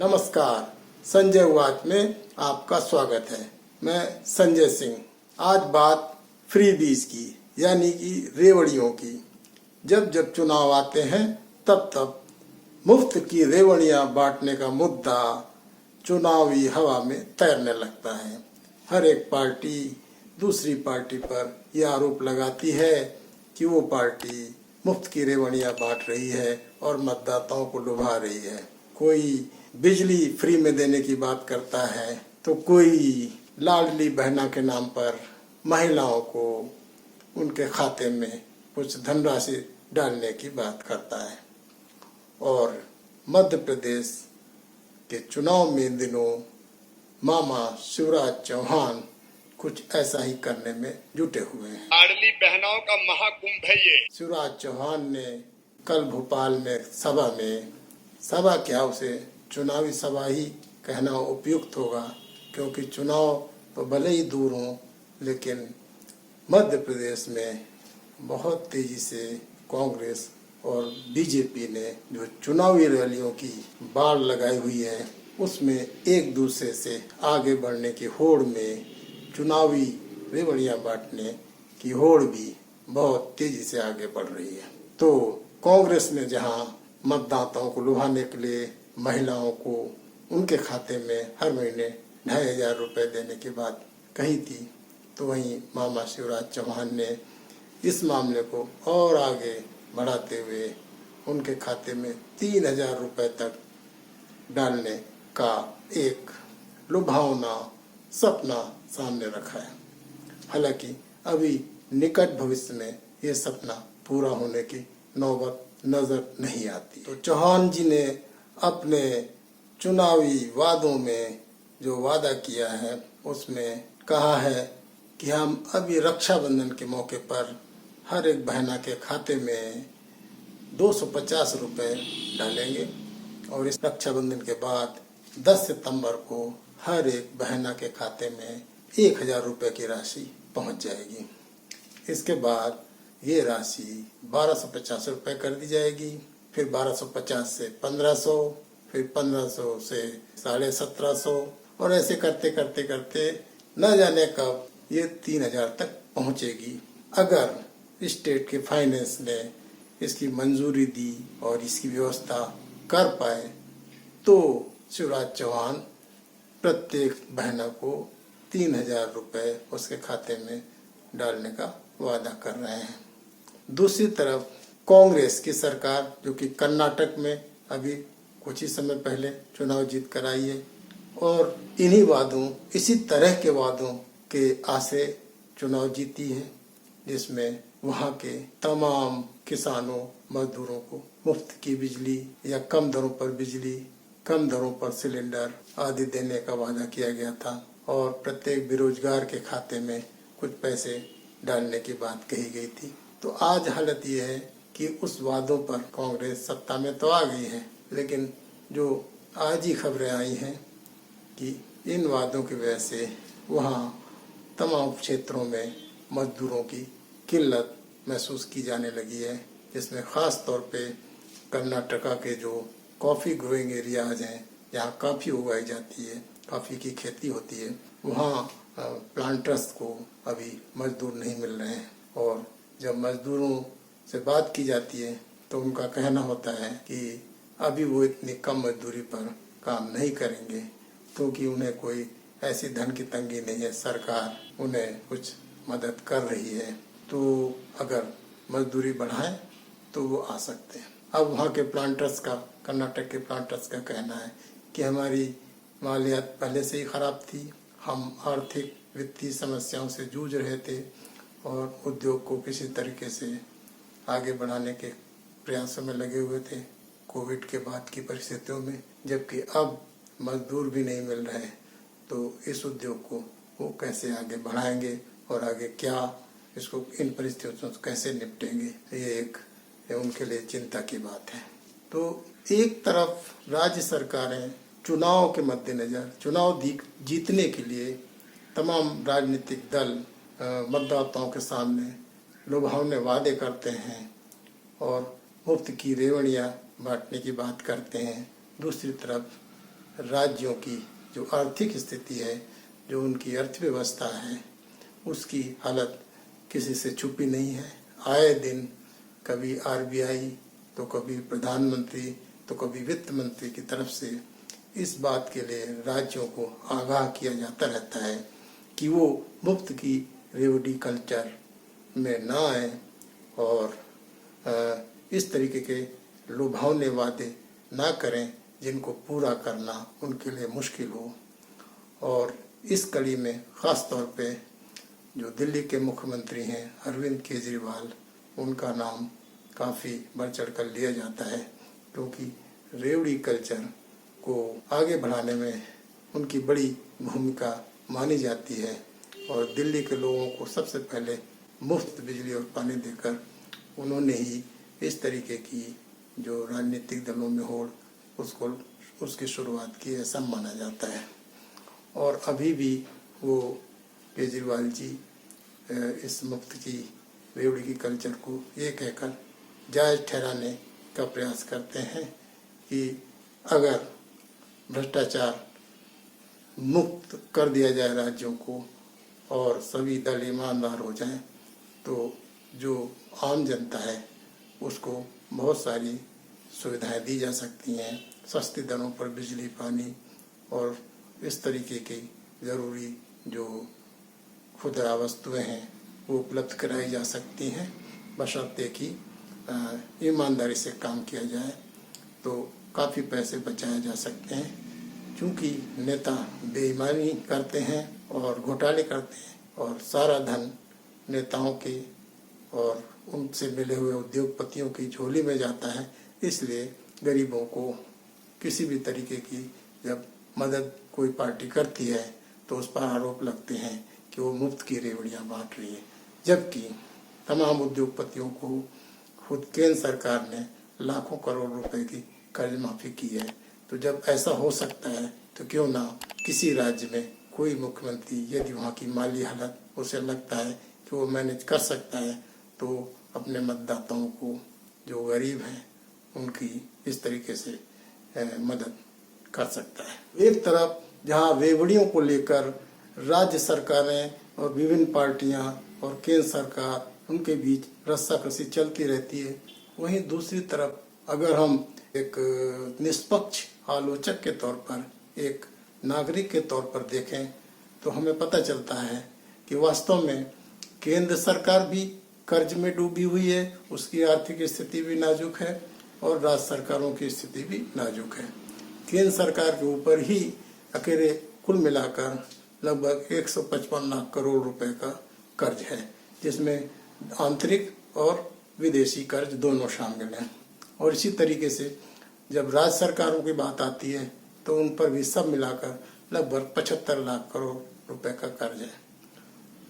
नमस्कार, संजय वाच में आपका स्वागत है। मैं संजय सिंह। आज बात फ्रीबीज की, यानी कि रेवड़ियों की। जब जब चुनाव आते हैं तब तब मुफ्त की रेवड़ियां बांटने का मुद्दा चुनावी हवा में तैरने लगता है। हर एक पार्टी दूसरी पार्टी पर यह आरोप लगाती है कि वो पार्टी मुफ्त की रेवड़ियां बांट रही है और मतदाताओं को लुभा रही है। कोई बिजली फ्री में देने की बात करता है तो कोई लाडली बहना के नाम पर महिलाओं को उनके खाते में कुछ धनराशि डालने की बात करता है। और मध्य प्रदेश के चुनाव में इन दिनों मामा शिवराज चौहान कुछ ऐसा ही करने में जुटे हुए हैं। लाडली बहनों का महाकुंभ है ये। शिवराज चौहान ने कल भोपाल में सभा क्या, उसे चुनावी सभा ही कहना उपयुक्त होगा, क्योंकि चुनाव तो भले ही दूर हों, लेकिन मध्य प्रदेश में बहुत तेजी से कांग्रेस और बीजेपी ने जो चुनावी रैलियों की बाड़ लगाई हुई है, उसमें एक दूसरे से आगे बढ़ने की होड़ में चुनावी रेवड़ियां बांटने की होड़ भी बहुत तेजी से आगे बढ़ रही है। तो कांग्रेस ने जहां मतदाताओं को लुभाने के लिए महिलाओं को उनके खाते में हर महीने 2,500 रुपए देने की बात कही थी, तो वहीं मामा शिवराज चौहान ने इस मामले को और आगे बढ़ाते हुए उनके खाते में 3,000 रुपए तक डालने का एक लुभावना सपना सामने रखा है। हालांकि अभी निकट भविष्य में ये सपना पूरा होने की नौबत नजर नहीं आती। तो चौहान जी ने अपने चुनावी वादों में जो वादा किया है उसमें कहा है कि हम अभी रक्षाबंधन के मौके पर हर एक बहना के खाते में 250 रुपए डालेंगे और इस रक्षाबंधन के बाद 10 सितंबर को हर एक बहना के खाते में 1,000 रुपए की राशि पहुंच जाएगी। इसके बाद ये राशि 1,250 रुपए कर दी जाएगी, फिर 1,250 से 1,500, फिर 1,500 से 1,750 और ऐसे करते करते करते न जाने कब ये 3,000 तक पहुंचेगी। अगर स्टेट के फाइनेंस ने इसकी मंजूरी दी और इसकी व्यवस्था कर पाए तो शिवराज चौहान प्रत्येक बहना को 3,000 रुपए उसके खाते में डालने का वादा कर रहे हैं। दूसरी तरफ कांग्रेस की सरकार, जो कि कर्नाटक में अभी कुछ ही समय पहले चुनाव जीत कर आई है और इसी तरह के वादों के आशे चुनाव जीती है, जिसमें वहां के तमाम किसानों मजदूरों को मुफ्त की बिजली या कम दरों पर बिजली, कम दरों पर सिलेंडर आदि देने का वादा किया गया था और प्रत्येक बेरोजगार के खाते में कुछ पैसे डालने की बात कही गई थी। तो आज हालत ये है कि उस वादों पर कांग्रेस सत्ता में तो आ गई है, लेकिन जो आज ही खबरें आई हैं कि इन वादों की वजह से वहाँ तमाम क्षेत्रों में मजदूरों की किल्लत महसूस की जाने लगी है, जिसमें ख़ास तौर पे कर्नाटका के जो कॉफ़ी ग्रोइंग एरियाज हैं, जहाँ कॉफ़ी उगाई जाती है, कॉफ़ी की खेती होती है, वहाँ प्लांटर्स को अभी मजदूर नहीं मिल रहे हैं। और जब मजदूरों से बात की जाती है तो उनका कहना होता है कि अभी वो इतनी कम मजदूरी पर काम नहीं करेंगे, क्योंकि उन्हें कोई ऐसी धन की तंगी नहीं है, सरकार उन्हें कुछ मदद कर रही है, तो अगर मजदूरी बढ़ाएं तो वो आ सकते हैं। अब वहाँ के कर्नाटक के प्लांटर्स का कहना है कि हमारी मालियात पहले से ही खराब थी, हम आर्थिक वित्तीय समस्याओं से जूझ रहे थे और उद्योग को किसी तरीके से आगे बढ़ाने के प्रयासों में लगे हुए थे कोविड के बाद की परिस्थितियों में, जबकि अब मजदूर भी नहीं मिल रहे, तो इस उद्योग को वो कैसे आगे बढ़ाएंगे और आगे क्या इसको इन परिस्थितियों से कैसे निपटेंगे, ये उनके लिए चिंता की बात है। तो एक तरफ राज्य सरकारें चुनाव के मद्देनजर चुनाव जीतने के लिए तमाम राजनीतिक दल मतदाताओं के सामने लुभावने वादे करते हैं और मुफ्त की रेवड़ियां बांटने की बात करते हैं। दूसरी तरफ राज्यों की जो आर्थिक स्थिति है, जो उनकी अर्थव्यवस्था है, उसकी हालत किसी से छुपी नहीं है। आए दिन कभी आरबीआई तो कभी प्रधानमंत्री तो कभी वित्त मंत्री की तरफ से इस बात के लिए राज्यों को आगाह किया जाता रहता है कि वो मुफ्त की रेवड़ी कल्चर में ना आए और इस तरीके के लुभावने वादे ना करें जिनको पूरा करना उनके लिए मुश्किल हो। और इस कड़ी में ख़ास तौर पे जो दिल्ली के मुख्यमंत्री हैं अरविंद केजरीवाल, उनका नाम काफ़ी बढ़ चढ़ कर लिया जाता है, क्योंकि रेवड़ी कल्चर को आगे बढ़ाने में उनकी बड़ी भूमिका मानी जाती है। और दिल्ली के लोगों को सबसे पहले मुफ्त बिजली और पानी देकर उन्होंने ही इस तरीके की जो राजनीतिक दलों में होड़ उसकी शुरुआत की, ऐसा माना जाता है। और अभी भी वो केजरीवाल जी इस मुफ्त की रेवड़ी की कल्चर को ये कहकर जायज़ ठहराने का प्रयास करते हैं कि अगर भ्रष्टाचार मुक्त कर दिया जाए राज्यों को और सभी दल ईमानदार हो जाएं, तो जो आम जनता है उसको बहुत सारी सुविधाएं दी जा सकती हैं। सस्ती दरों पर बिजली, पानी और इस तरीके की ज़रूरी जो खुदरा वस्तुएं हैं वो उपलब्ध कराई जा सकती हैं, बशर्ते कि ईमानदारी से काम किया जाए तो काफ़ी पैसे बचाए जा सकते हैं। क्योंकि नेता बेईमानी करते हैं और घोटाले करते हैं और सारा धन नेताओं के और उनसे मिले हुए उद्योगपतियों की झोली में जाता है, इसलिए गरीबों को किसी भी तरीके की जब मदद कोई पार्टी करती है तो उस पर आरोप लगते हैं कि वो मुफ्त की रेवड़ियाँ बांट रही है, जबकि तमाम उद्योगपतियों को खुद केंद्र सरकार ने लाखों करोड़ रुपए की कर्ज माफ़ी की है। तो जब ऐसा हो सकता है तो क्यों ना किसी राज्य में कोई मुख्यमंत्री, यदि वहाँ की माली हालत उसे लगता है कि वो मैनेज कर सकता है, तो अपने मतदाताओं को जो गरीब हैं उनकी इस तरीके से मदद कर सकता है। एक तरफ जहाँ रेवड़ियों को लेकर राज्य सरकारें और विभिन्न पार्टियां और केंद्र सरकार उनके बीच रस्साकसी चलती रहती है, वहीं दूसरी तरफ अगर हम एक निष्पक्ष आलोचक के तौर पर, एक नागरिक के तौर पर देखें तो हमें पता चलता है कि वास्तव में केंद्र सरकार भी कर्ज में डूबी हुई है, उसकी आर्थिक स्थिति भी नाजुक है और राज्य सरकारों की स्थिति भी नाजुक है। केंद्र सरकार के ऊपर ही अकेले कुल मिलाकर लगभग 155 लाख करोड़ रुपए का कर्ज है, जिसमें आंतरिक और विदेशी कर्ज दोनों शामिल हैं। और इसी तरीके से जब राज्य सरकारों की बात आती है तो उन पर भी सब मिलाकर लगभग 75 लाख करोड़ रुपए का कर्ज है।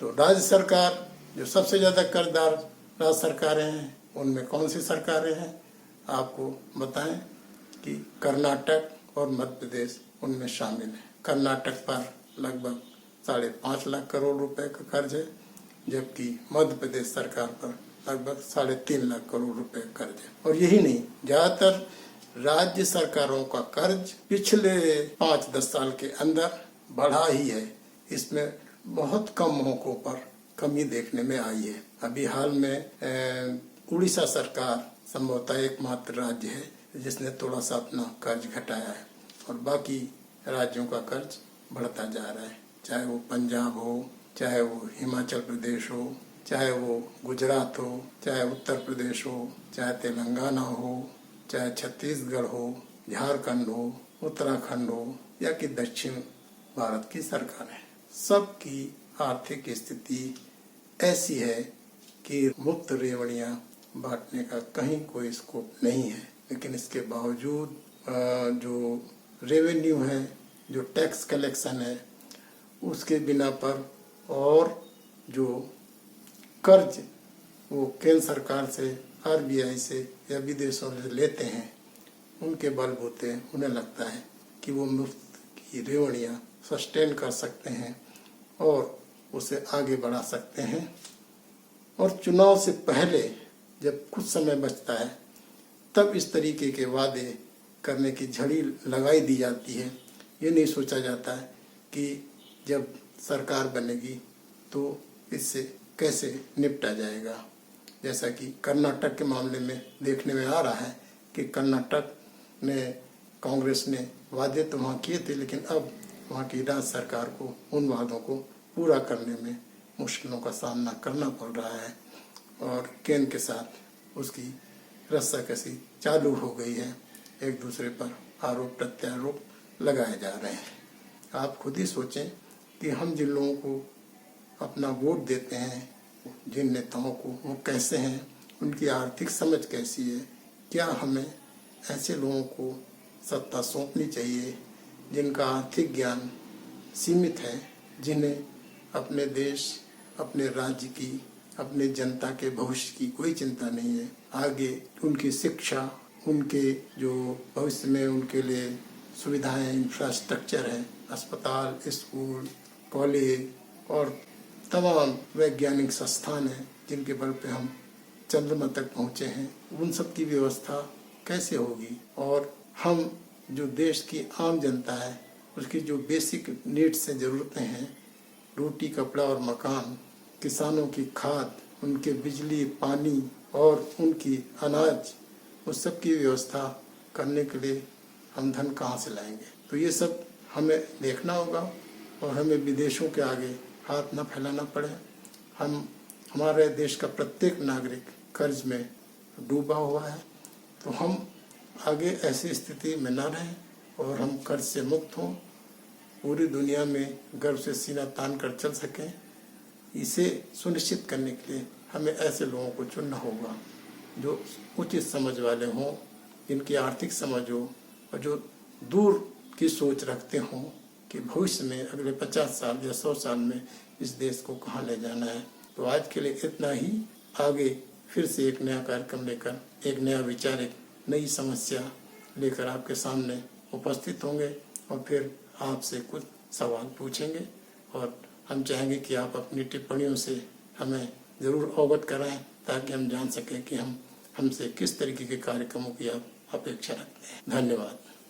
तो राज्य सरकार जो सबसे ज़्यादा कर्जदार राज्य सरकारें हैं, उनमें कौन सी सरकारें हैं आपको बताएं कि कर्नाटक और मध्य प्रदेश उनमें शामिल है। कर्नाटक पर लगभग 5.5 लाख करोड़ रुपए का कर्ज है, जबकि मध्य प्रदेश सरकार पर लगभग 3.5 लाख करोड़ रुपए का कर्ज है। और यही नहीं, ज्यादातर राज्य सरकारों का कर्ज पिछले 5-10 साल के अंदर बढ़ा ही है। इसमें बहुत कम मौकों पर कमी देखने में आई है। अभी हाल में उड़ीसा सरकार संभवतः एकमात्र राज्य है जिसने थोड़ा सा अपना कर्ज घटाया है और बाकी राज्यों का कर्ज बढ़ता जा रहा है, चाहे वो पंजाब हो, चाहे वो हिमाचल प्रदेश हो, चाहे वो गुजरात हो, चाहे उत्तर प्रदेश हो, चाहे तेलंगाना हो, चाहे छत्तीसगढ़ हो, झारखंड हो, उत्तराखंड हो या कि दक्षिण भारत की सरकारें, सबकी आर्थिक स्थिति ऐसी है कि मुफ्त रेवड़ियाँ बांटने का कहीं कोई स्कोप नहीं है। लेकिन इसके बावजूद जो रेवेन्यू है, जो टैक्स कलेक्शन है, उसके बिना पर और जो कर्ज वो केंद्र सरकार से, आरबीआई से या विदेशों से लेते हैं, उनके बलबूते उन्हें लगता है कि वो मुफ्त की रेवड़ियाँ सस्टेन कर सकते हैं और उसे आगे बढ़ा सकते हैं। और चुनाव से पहले जब कुछ समय बचता है तब इस तरीके के वादे करने की झड़ी लगाई दी जाती है ये नहीं सोचा जाता है कि जब सरकार बनेगी तो इससे कैसे निपटा जाएगा। जैसा कि कर्नाटक के मामले में देखने में आ रहा है कि कर्नाटक ने कांग्रेस ने वादे तो वहाँ किए थे, लेकिन अब वहाँ की राज्य सरकार को उन वादों को पूरा करने में मुश्किलों का सामना करना पड़ रहा है और केंद्र के साथ उसकी रस्साकसी चालू हो गई है। एक दूसरे पर आरोप प्रत्यारोप लगाए जा रहे हैं। आप खुद ही सोचें कि हम जिन लोगों को अपना वोट देते हैं, जिन नेताओं को, वो कैसे हैं, उनकी आर्थिक समझ कैसी है। क्या हमें ऐसे लोगों को सत्ता सौंपनी चाहिए जिनका आर्थिक ज्ञान सीमित है, जिन्हें अपने देश, अपने राज्य की, अपने जनता के भविष्य की कोई चिंता नहीं है। आगे उनकी शिक्षा, उनके जो भविष्य में उनके लिए सुविधाएं, इंफ्रास्ट्रक्चर है, अस्पताल, स्कूल, कॉलेज और तमाम वैज्ञानिक संस्थान हैं जिनके बल पे हम चंद्रमा तक पहुँचे हैं, उन सब की व्यवस्था कैसे होगी। और हम जो देश की आम जनता है उसकी जो बेसिक नीड्स से ज़रूरतें हैं, रोटी, कपड़ा और मकान, किसानों की खाद, उनके बिजली, पानी और उनकी अनाज, उस सब की व्यवस्था करने के लिए हम धन कहाँ से लाएंगे। तो ये सब हमें देखना होगा और हमें विदेशों के आगे हाथ न फैलाना पड़े। हमारे देश का प्रत्येक नागरिक कर्ज में डूबा हुआ है, तो हम आगे ऐसी स्थिति में न रहें और हम कर्ज से मुक्त हों, पूरी दुनिया में गर्व से सीना तान कर चल सकें। इसे सुनिश्चित करने के लिए हमें ऐसे लोगों को चुनना होगा जो उचित समझ वाले हों, जिनकी आर्थिक समझ हो और जो दूर की सोच रखते हों कि भविष्य में अगले 50 साल या 100 साल में इस देश को कहाँ ले जाना है। तो आज के लिए इतना ही। आगे फिर से एक नया कार्यक्रम लेकर, एक नया विचार, एक नई समस्या लेकर आपके सामने उपस्थित होंगे और फिर आपसे कुछ सवाल पूछेंगे और हम चाहेंगे कि आप अपनी टिप्पणियों से हमें ज़रूर अवगत कराएं ताकि हम जान सकें कि हमसे किस तरीके के कार्यक्रमों की आप अपेक्षा रखते हैं। धन्यवाद।